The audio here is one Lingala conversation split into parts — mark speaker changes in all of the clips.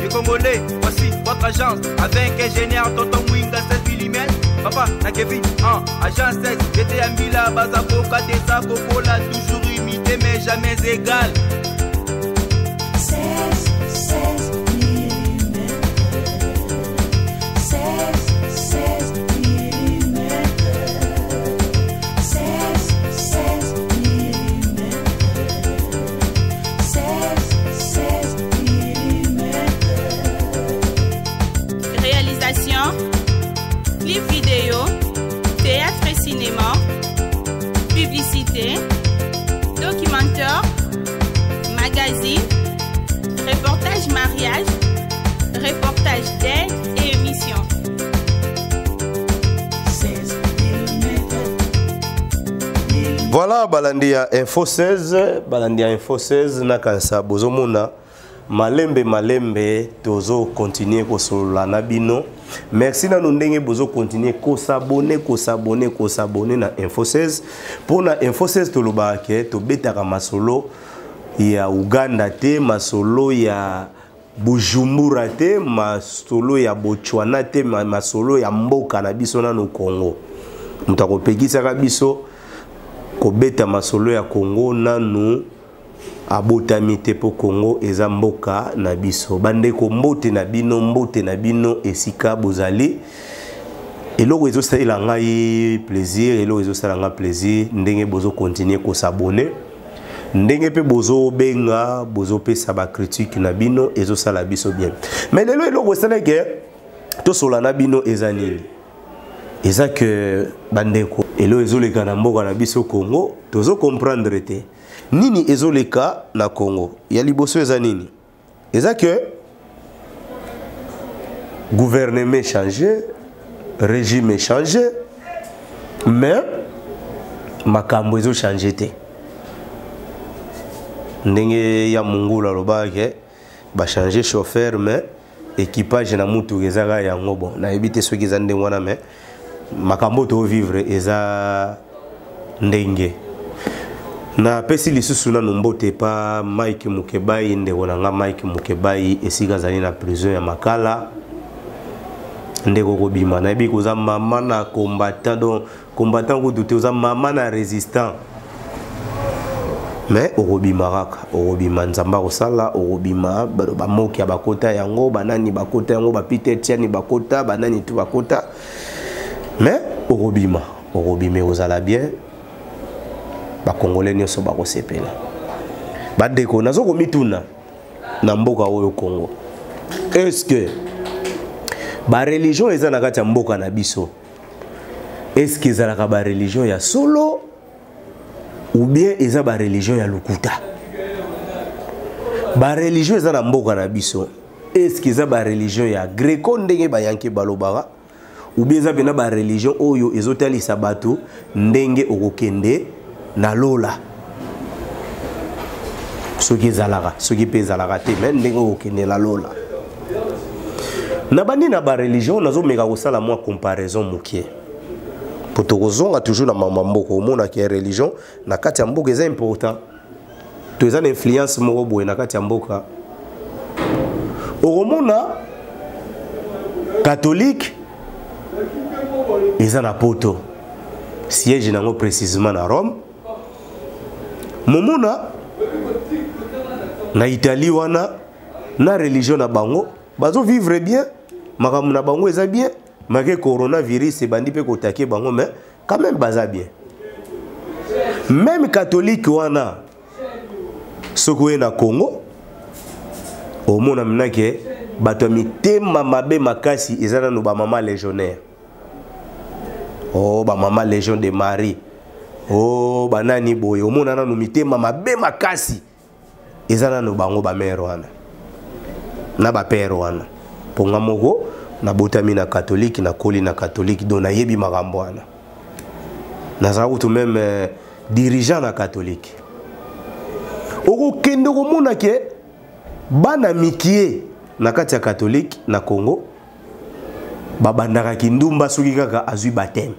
Speaker 1: Les Congolais, voici votre agence avec ingénieur Tonton Mwinga 16 mm. Papa, na Kevin, agence 16. J'étais à Mila, Bazako, Katesa, Kokola, toujours imité mais jamais égal.
Speaker 2: 16 mm. 16 mm. 16 mm. 16 mm.
Speaker 3: Réalisation, clip vidéo, théâtre et cinéma, publicité, documentaire, magazine, reportage mariage, reportage d'aide et émission.
Speaker 2: 16 mm.
Speaker 4: Voilà, Balandia Info 16, Balandia Info 16, Nakansa, Bozomona, Malembe, Tozo, continuer Kosola Nabino. Merci na ndenge bozo continuer ko s'abonner na Info 16. Pour na Info 16 to lobake to betaka masolo ya Uganda te, masolo ya Bujumbura te, masolo ya Botswana te, masolo ya mboka na biso na no Congo. Mutako pekisa ka biso ko beta masolo ya Congo nanu abotamite po Congo eza mboka na biso. Bande ko mbote na bino esika bozali. Eloko ezo sala ngai plaisir, eloko ezo sala ngai plaisir ndenge bozo continuer ko s'abonner. Ndenge pe bozo benga, bozo pe saba critique na bino ezo sala biso bien. Mais lelo eloko sala ke to sola na bino eza nini? Eza que bandeko elo ezo leka na mboka na biso Congo, tozo comprendre te. Nini ezoleka na Congo? Ya liboso eza nini? Eza que gouvernement changé, régime changé, mais makambo ezo changé te. Ndenge ya mungula lobake ba changer chauffeur mais équipage na mutu ezaka yango bon. Na ebite soki eza ndenge wana mais makambo to vivre eza ndenge. Na pesi lisusu na nombote pa Mike Mukebai ndeko nanga Mike Mukebai esika zali na prison ya Makala ndeko kobima na ebi koza mama na combattant donc combattant ko douter oza mama na résistant mais orobima raka orobima nzamba kosala orobima ba moki ya bakota yango banani bakota yango ba Peter Tiani bakota banani tu bakota mais orobima ozala bien ba Congolais nyoso ba kosepela bandeko nazoko mituna na mboka oyo Congo. Est-ce que ba religion eza na kati ya mboka na biso? Est-ce que ezalaka ba religion ya solo ou bien eza ba religion ya lukuta? Ba religion eza na mboka na biso. Est-ce que eza ba religion ya Greco ndenge ba yanke balobara ou bien eza bena ba religion oyo ezotalisa bato ndenge okokende na lola? Soki ezalaka, soki pe ezalaka te mais ndenge okokende na lola. Na bandi na ba religion nazo meka kosala mwa comparaison mokie. Potokozonga toujours na mama mboka omona ke religion na kati ya mboka eza important. To eza na influence moko boye na kati ya mboka. Oromona catholique eza na poto. Siège nango précisément na Rome. Momona na Italie wana na religion na bango bazo vivre bien, makambo na bango eza bien, malgré coronavirus bandi pe kotake bango mais quand même baza bien. Même catholique wana soko na Congo omona minake bato mitema mabe makasi ezana no ba mama légionnaire. Oh ba mama légion de Marie. Oh banani boye omona na no mitema mabe makasi ezana no bango ba mère wana. Na ba père wana. Ponga moko na botami na catholique na koli na catholique donc na yebi makambo wana. Na za tout même dirigeant na catholique. Oko kendo komona ke bana mikie na kati ya catholique na Congo babandaka kindumba soki kaka azui baptême.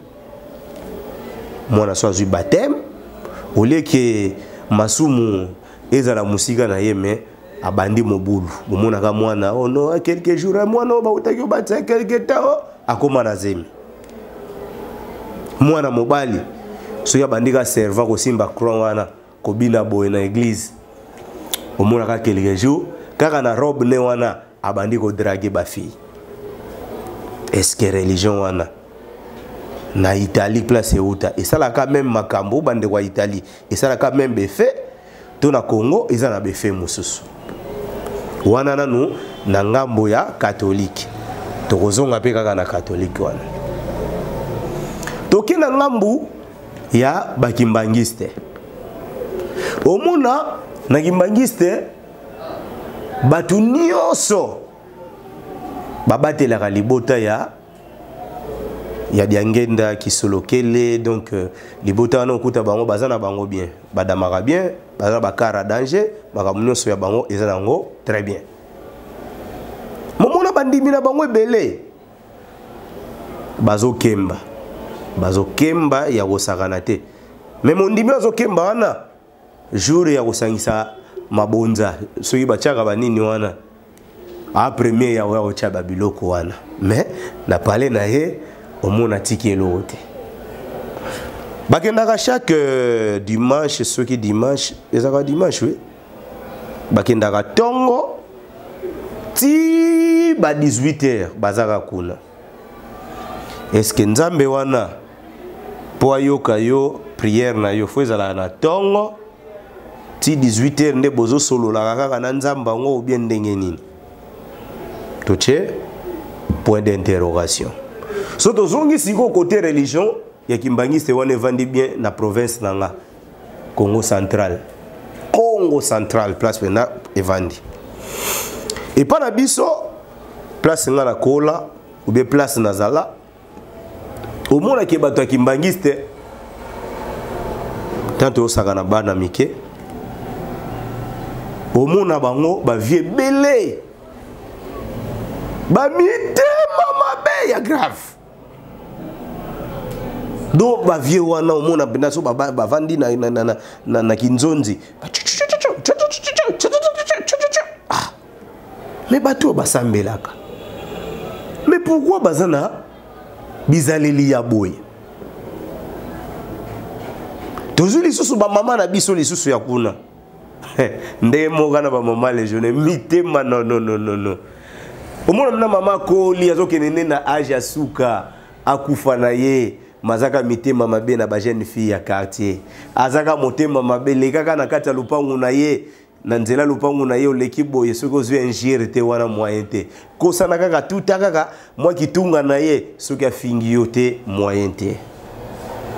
Speaker 4: Mwana so azui baptême oleke masumu ezala musika na ye mais abandi mobulu bomonaka mwana oh non quelques jours mwana ba utaki batsa quelques temps akoma na zemi mwana mobali soki abandika servant kosimba croix wana kobina boye na église omonaka quelques jours kaka na robe ne wana abandi kodrague bafille. Est-ce que religion wana na Italie place euta et ça la quand même makambo bande kwa Italie et ça la quand même befe to na Congo eza na befe mususu wana nanu na ngambo ya catholique tokozonga pe kaka na catholique wana toki na ngambu ya bakimbangiste omona na kimbangiste batu nyonso babatelaka libota ya diangenda kisolokele donc libota wana okuta bango bazana bango bien badamaka bien bazana bakara danger makambo nyonso ya bango eza nango très bien momona bandimi na bango ebele bazokemba ya kosakana te mais mondimi azokemba wana jour ya kosangisa mabonza soki batiaka banini wana a premier ya kotia babiloko wana mais na pale na ye omona tiki eloko te bakendaka chaque dimanche soki dimanche ezaka dimanche oui bakendaka tongo ti ba 18h bazaka kuna est-ce que nzambe wana po ayoka yo prière na yo fo ezala na tongo ti 18h nde bozo solola kaka na nzamba ngo ou bien ndenge nini toche point d'interrogation so tozongi siko côté religion ya kimbangiste wana evandi bien na province nanga Congo central place pena evandi et pas na biso place nga na kola ou bien place nazala au mona ke bato ya kimbangiste tanto osaka na bana mike omona bango ba vie belé ba mitema mabe ya grave do ba vie wana omona bina so bavandi na kinzonzi ah mais bato basambelaka mais pourquoi bazana bizaleli ya boye tozuli susu ba mama na biso lisusu ya kuna nde moka na ba mama lejone mitema non omona na mama koli azokene na âge ya suka akufa na ye mazaka mitema mabe na ba jeune fille ya quartier azaka motema mabe lekaka na kati ya lupangu na ye na nzela lupangu na ye oleki boye soki ozwi ingire te wana moyen te kosana kaka tuta kaka mwa kitunga na ye soki afingi yo te moyen te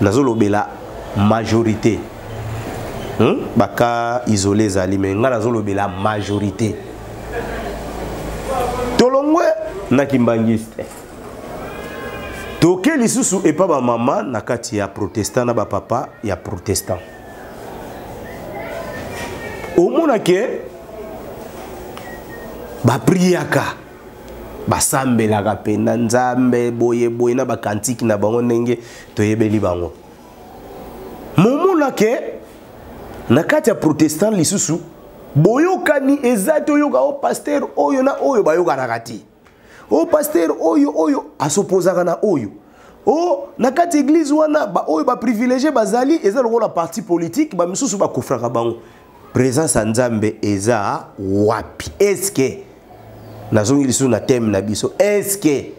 Speaker 4: nazolobela majorité baka isolé zali mais nga nazolobela majorité tolongwe na kimbangiste toke lisusu epa ba mama na kati ya protestant na ba papa ya protestant omona ke ba priaka basambelaka pena nzambe boye na ba kantiki na bango ndenge toyebeli bango momona ke na kati ya protestant lisusu boyokani ezati oyoka o pasteur oyo na oyo bayokanaka te o pasteur oyo asopozaka na oyo o na kati église wana ba oyo ba privilégié bazali eza lokola parti politique ba misusu bakofraka bango présence ya nzambe eza wapi est-ce que nazongi lisusu na thème na biso est-ce que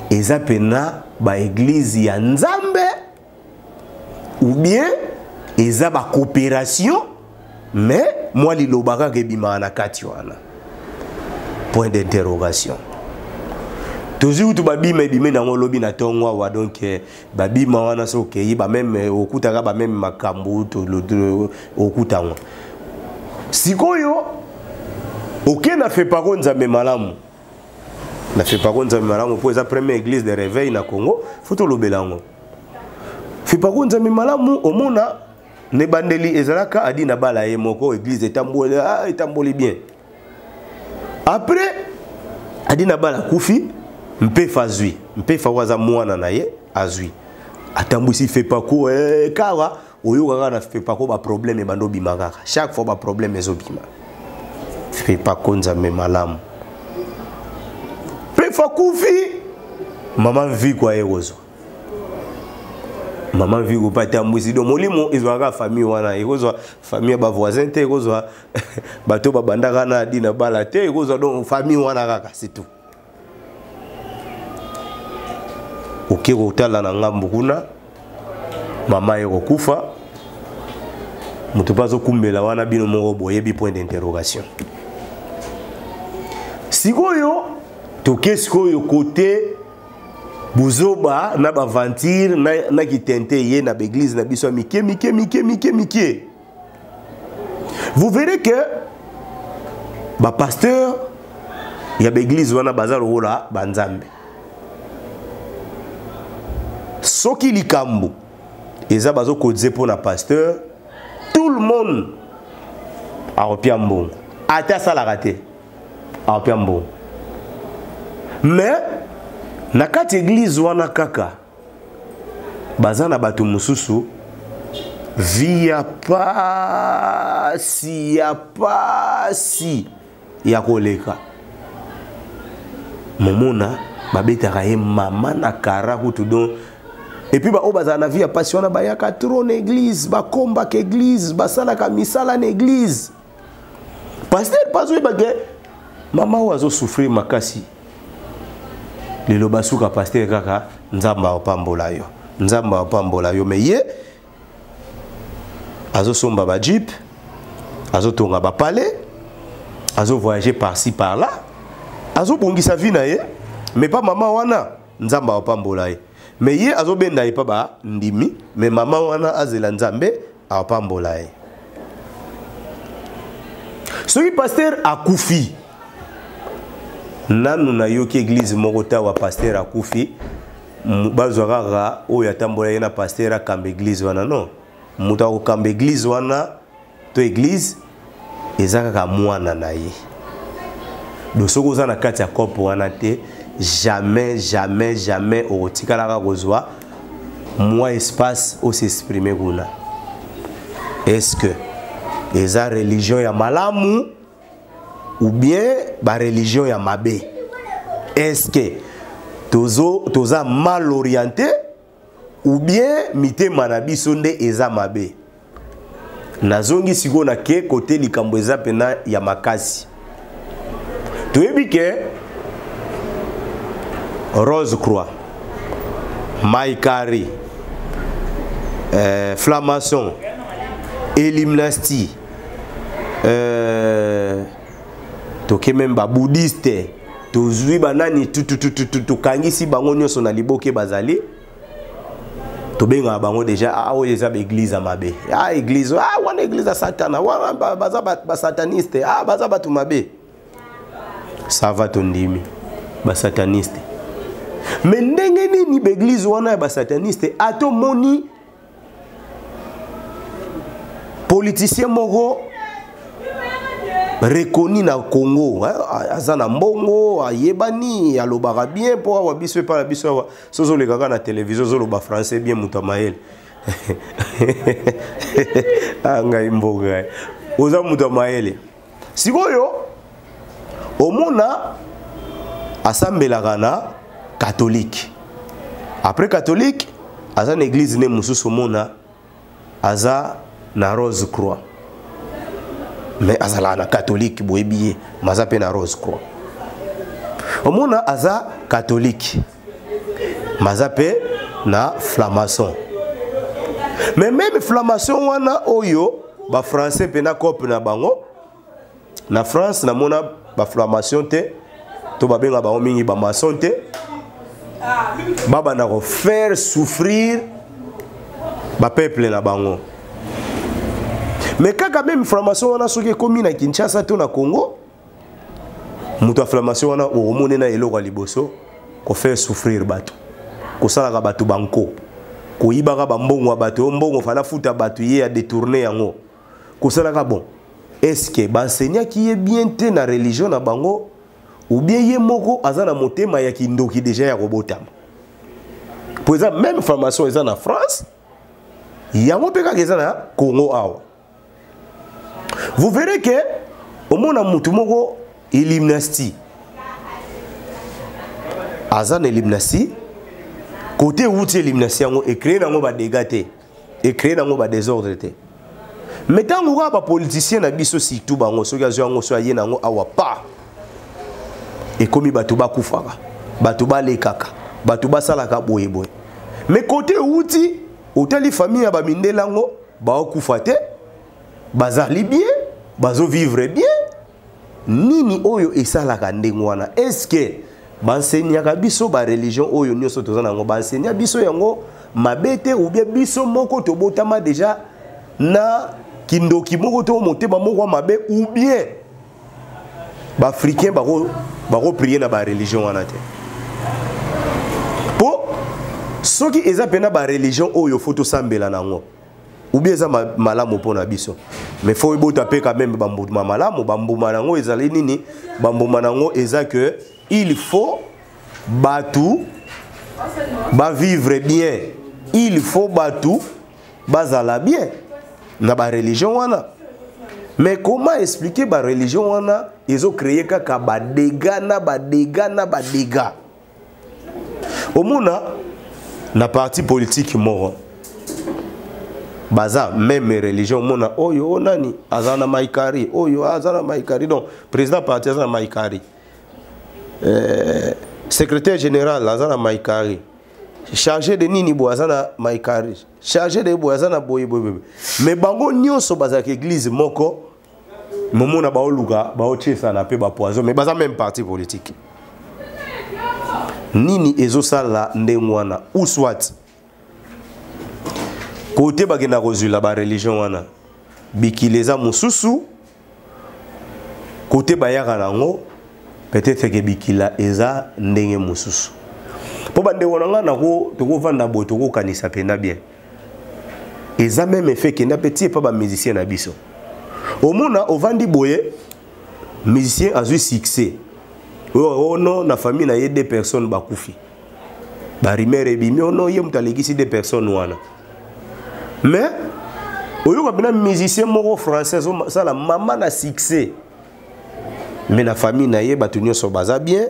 Speaker 4: eza pena ba église ya nzambe ou bien eza ba coopération mais moi lilobaka kebima na kati wana point d'interrogation toujours tu babima ebime na ngolobi na tongo wa donc babima wana so kei ba même okutaka ba même makambu to okutanga sikoyo oké na fait pas nzambe malamu na fait pas nzambe malamu pour eza première église de réveil na Congo faut to lobelango fait pas nzambe malamu omona ne bandeli ezalaka adi na bala ye moko église etamboli bien après adi na bala kufi mpefa zui mpefa waza mwana na ye azui atambwisi fait pas ko kawa oyo kaka na fait pas ko ba problème bando bimaka chaque fois ba problème ezobima Fais pas konzambe malamu. Pefa kufi. Maman vit quoi erozo. Maman vit ko pata mwisi do molimo izwaka famille wana erozo famille ba voisin te erozo bato ba bandaka na dina bala te erozo do famille wana kaka c'est tout. Ok kotala na ngambu kuna mama eko kufa mutu bazo kumbela wana bino moko boyebi point d'interrogation. Sikoyo toke sikoyo côté buzoba na baventure na kitente ye na l'église na biso mike. Vous verrez que ba pasteur ya l'église wana bazalo rola banzambe. Soki likambo eza bazo kodze pour na pasteur, tout le monde a repiambo. Ata sala raté. A repiambo. Mais na kati église wana kaka bazana batu mususu via pasi ya koleka momona babetaka ye mama na kara kutu don. Et puis ba obaza na via pasi wana bayaka trône église ba komba ke église basala ka misala na église pasteur pazo bage mama wazo souffrir makasi. Lelo basuka pasteur kaka nzamba opambola yo mais ye azo somba ba jeep azo tonga ba palais azo voyager par-ci par-là azo bongisa vie na ye mais pas maman wana nzamba opambola ye mais ye azo benda ye pa ba ndimi mais maman wana azela nzambe opambola ye. Soki pasteur akufi nanu na yoki église mokota wa pasteur akufi bazwaka oyo atambola ye na pasteur akamba église wana non muta ko kamba église wana to église ezaka mwana na ye do soko za na kati ya kopo wana te jamais otikala kozwa moi espace au s'exprimer kuna. Est-ce que eza religion ya malamu ou bien ba religion ya mabe? Est-ce que toza mal orienté ou bien mite manabi sonde eza mabe? Nazongi siko na ke côté likambo eza pena ya makasi. Toyebi ke Rose Croix, Maïkari, Flamasson, Elimnasti, toke même ba bouddhiste, tozui banani tout kangisi bango nyonso na liboke bazali. Tobenga bango déjà eza église à mabe. Église, wana église à satana, wana baza ba sataniste, baza batu mabe. Ça va tondimi, ba sataniste. Mais ndenge nini l'église wana ba sataniste ato moni politicien moko reconnu na Congo azana mbongo ayebani alobaka bien po wa biso pa biso sozo le kaka na télévision zo loba français bien mutamael anga imboga oza mutamael sikoyo omona asambelaka na catholique. Après catholique, aza une église ne mususu mona aza na Rose Croix. Mais aza la na catholique boyebiye, maza pe na Rose Croix. Omona aza catholique. Maza pe na Flamasson. Mais même Flamasson wana oyo ba français pe na cop na bango. Na France na mona ba Flamasson te to ba benga ba mingi ba maçon te. Baba na faire souffrir ba peuple na bango. Mais kaka même formation wana soki komi na Kinshasa to na Congo, muto formation wana o mone na eloko liboso ko faire souffrir bato. Ko sala ka bato banko. Ko ibaka ba mbongo bato, mbongo fana futa bato ye a détourner yango. Ko sala ka bon. Est-ce que ba enseignant qui est bien te na religion na bango ou bien ye moko azana motema ya kindoki déjà ya robotama. Pour exemple, même formation est en France, il y a un peu de Congo. Vous verrez que omona mutu moko illuminati azana illuminati côté outil illuminati yango et créer nango ba dégâts te et créer nango ba désordre te mais tango ba politicien na biso surtout bango soki azango so aye nango awa pa et komi bato ba kufaka bato ba lekaka bato ba salaka boye boye mais côté outil otali famille ba mindelango ba kufa te bazali bien bazo vivre bien nini oyo esalaka ndengwana est-ce que banseignaka biso ba religion oyo nyonso tozana ngo banseinya biso yango mabete ou bien biso moko tobotama déjà na kindoki moko to motema moko mabe ou bien ba africain bako prier na ba religion wana te po soki eza pena ba religion oyo photo sambela nango ou bien eza malamu pona biso mais faut ebota pe quand même bambuma malamu bambuma nango ezali nini bambuma nango eza que il faut batu ba vivre bien il faut batu bazala bien na ba religion wana mais comment expliquer ba religion wana ils ont créé kaka ba dégâts na ba dégâts omuna na parti politique moro baza même religion mona oyo nani azana maikari oyo azana maikari donc président parti azana maikari secrétaire général azana maikari chargé de nini bo azana maikari chargé de bo azana boye mais bango nyonso bazaka église moko momona baoluka baochesa na pe ba poison mais baza même parti politique nini ezosala ndengwana ou soit côté bagena kozula ba religion wana bikileza mususu côté bayaka nango peut-être que bikila eza ndenge mususu po bande wonanga nako toko vanda boy toko kanisa pena bien eza même effet que na petit pas ba musicien na biso omona ovandi boye musicien azui succès oh non na famille na ye deux personnes bakufi ba rimere bimi ono ye mutalekisi deux personnes wana mais oyo ka musicien moko français ça la maman na succès mais la famille na ye batu nyonso baza bien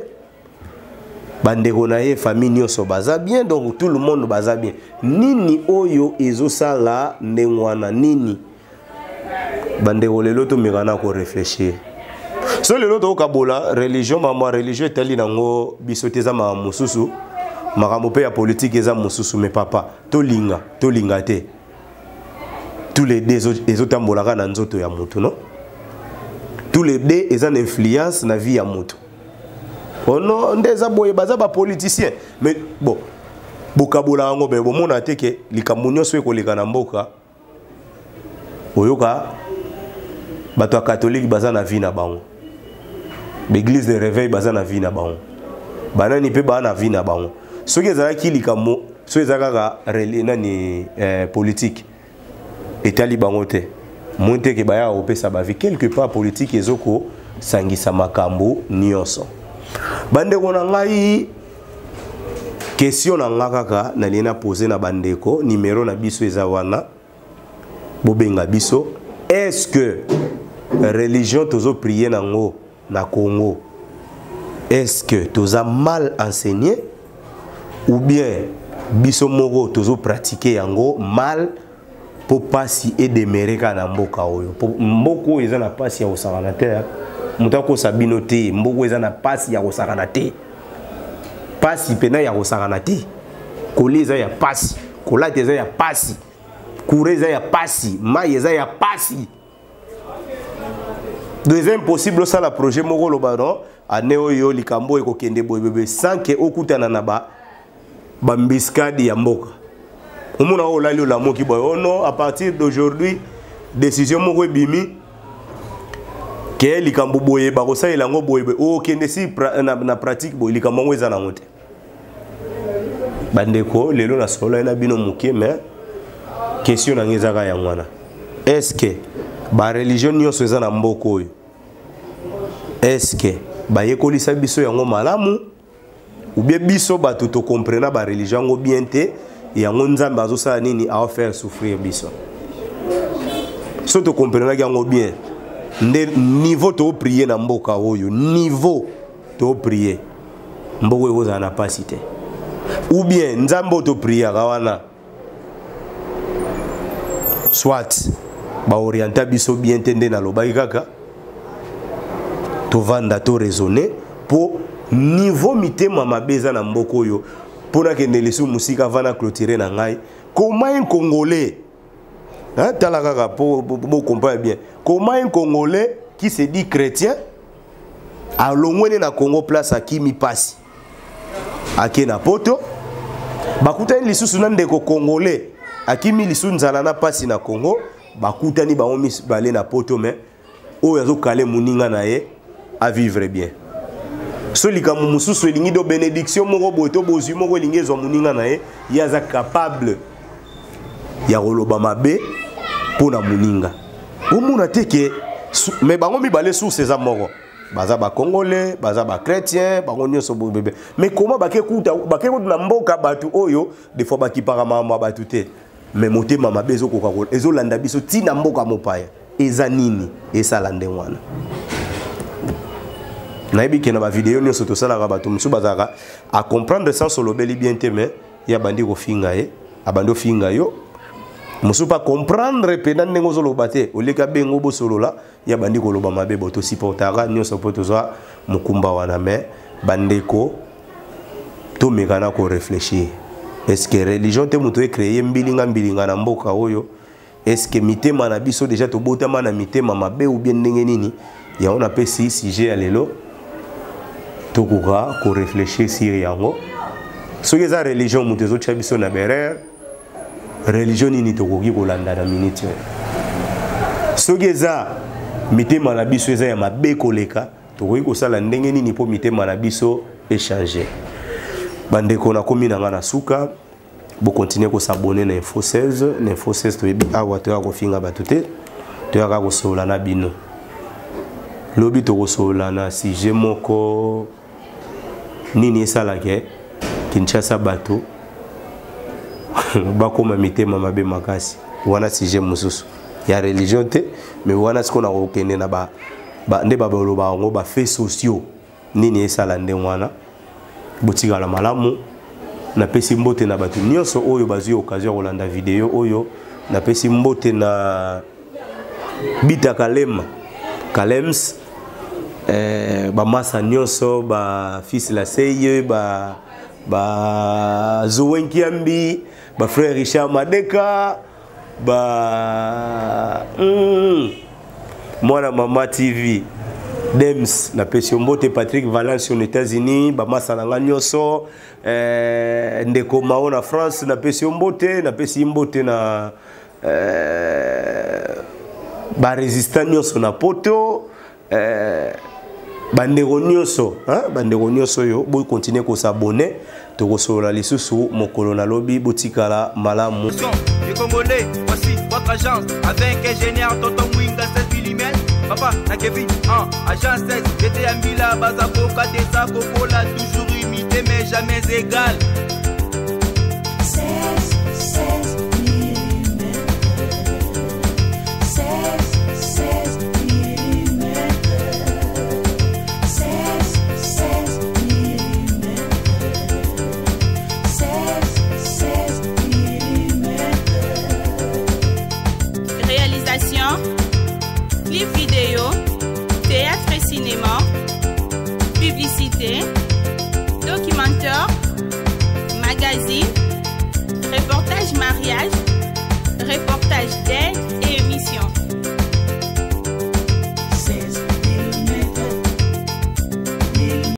Speaker 4: bandeko na ye famille nyonso baza bien donc tout le monde baza bien nini oyo ezosala ndengwana nini bandeko lelo to mekana ko réfléchir so lelo to kabola religion mama religion tali nango biso teza ma mususu makambo pe ya politique eza mususu mais papa to linga te tous les deux ezotambolaka na nzoto ya mutu non tous les deux ils ont une influence na vie ya mutu oh non ndeza boye baza ba politicien mais bon bokabola ngo be bomona te ke likambo nyonso ekoleka na mboka oyoka bato catholique baza na vie na bango l'église de réveil baza na vie na bango banani pe ba na vie na bango soki ezalaki likambo so ezalaka nani politique etali bango te monte ke baya opesa ba vie quelque part politique ezoko sangisa makambo nyonso bandeko na ngai question na ngakaka na lena poser na bandeko numéro na biso eza wana bobenga biso est-ce que religion tozo prier nango na Congo est-ce que toza mal enseigné ou bien biso moko tozo pratiquer yango mal pour passer et demeurer na mboka oyo mboko eza na pasi ya osakana te mutako sabino te mboko eza na pasi ya osakana te pasi pena ya osakana te koleza ya pasi kolate eza ya pasi kureza ya pasi mai eza ya pasi deuxième possible ça la projet moko lo baron ane oyo likambo ekokende boyebebe sans que okutana na ba mbiskadi ya mboka omona olali la moki boy oh non à partir d'aujourd'hui décision moko bimi ke likambo boye ba ko salela ngo boyebe o kende si na pratique boye likambo ngo eza na ngote bandeko lelo na solo na bino muke mais question na ngeza ka ya ngwana est-ce que ba religion nyonso eza na mboko oyo est-ce que ba yekolisa biso yango malamu ou bien biso bato to comprendre ba religion ngo bien te yango nzambe azosala nini a faire souffrir biso so to comprendre yango bien nde niveau to prier na mboka oyo niveau to prier mboko ekozala na pasi te ou bien nzambe to prier wana soit ba orienta biso bien tende na lobaki kaka to vanda to raisonner pour niveau mitema mabeza na mboko oyo pona kende lesu musika vana clôturer na ngai comment un Congolais hein tala kaka pour comprendre bien comment un Congolais qui se dit chrétien a longwene na Congo place akimi pasi ake na poto bakuta lisusu na ndeko Congolais akimi lisu nzala na pasi na Congo bakuta ni baomi balé na poto mais oyo azokale muninga na ye à vivre bien. So likamu mususu elingi do bénédiction moko boto bozwi moko elingi ezwa muninga na ye yaza capable ya koloba mabe pona muninga. Omuna teke mais bango mibale source eza moko. Baza ba Congolais, baza ba chrétien, bango nyonso bébé. Mais comment bakekuta na mboka batu oyo des fois bakipaka mama batu te. Mais motema mabe ezokoka ko ezolanda biso tina mboka mopaya. Eza nini esala nde wana. Naibi kena ba vidéo nyonso to sala ka bato musu bazaka a comprendre sans lobeli bien te mais ya bandi ko finga ye abando finga yo musu pas comprendre pena ndengo zo lobate oleka bengo bo solola ya bandi ko loba mabe boto supportera nyonso poto zo mukumba wana mais bandeko to mekana ko réfléchir est-ce que religion te muto e créer mbilinga na mboka oyo est-ce que mitema na biso déjà to botama na mitema mabe ou bien ndenge nini ya on appelle si sujet à lelo tokuka ko réfléchir sur yango so que za religion mutezo chabiso na berer religion nini tokoki kolanda na minute so que za mitema na biso eza ya mabe koleka tokoki kosala ndenge nini po mitema na biso échanger bandeko na komi na ngana suka bo continuer ko s'abonner na Info 16 na Info 16 to ebi awa to ya ko finga batute to ya ko sola na bino lobi to ko sola na sujet moko nini esalake Kinshasa bato bakoma mitema mabe makasi wana sujet mususu ya religion te mais wana sikona kokende na ba nde baboloba ngo ba faits sociaux nini esala nde wana botika la malamu na pesi mbote na bato nyonso oyo bazwi occasion kolanda vidéo oyo na pesi mbote na Bita Kalems ba masa nyonso ba fils la seye ba Zowenkiambi ba frère Richard Madeka ba mwana mama TV Dems na pesi mbote Patrick Valence aux États-Unis ba masa na nyonso ndeko mao na France na pesi mbote na ba résistant nyonso na poto bandeko nyonso yo boy continuer ko s'abonner to ko sola lisusu mokolo na lobi botikala malamu.
Speaker 1: Les Congolais, voici votre agence avec ingénieur Tonton Mwinga 7 mm. Papa, na Kevin, agence 16, j'étais à Mila, Bazako, Kadesa, Kokola, toujours imité mais jamais égal.
Speaker 2: 16 mm. 16 mm. 16 mm. 16 mm.
Speaker 3: Réalisation, clip vidéo, théâtre et cinéma, publicité, documentaire, magazine,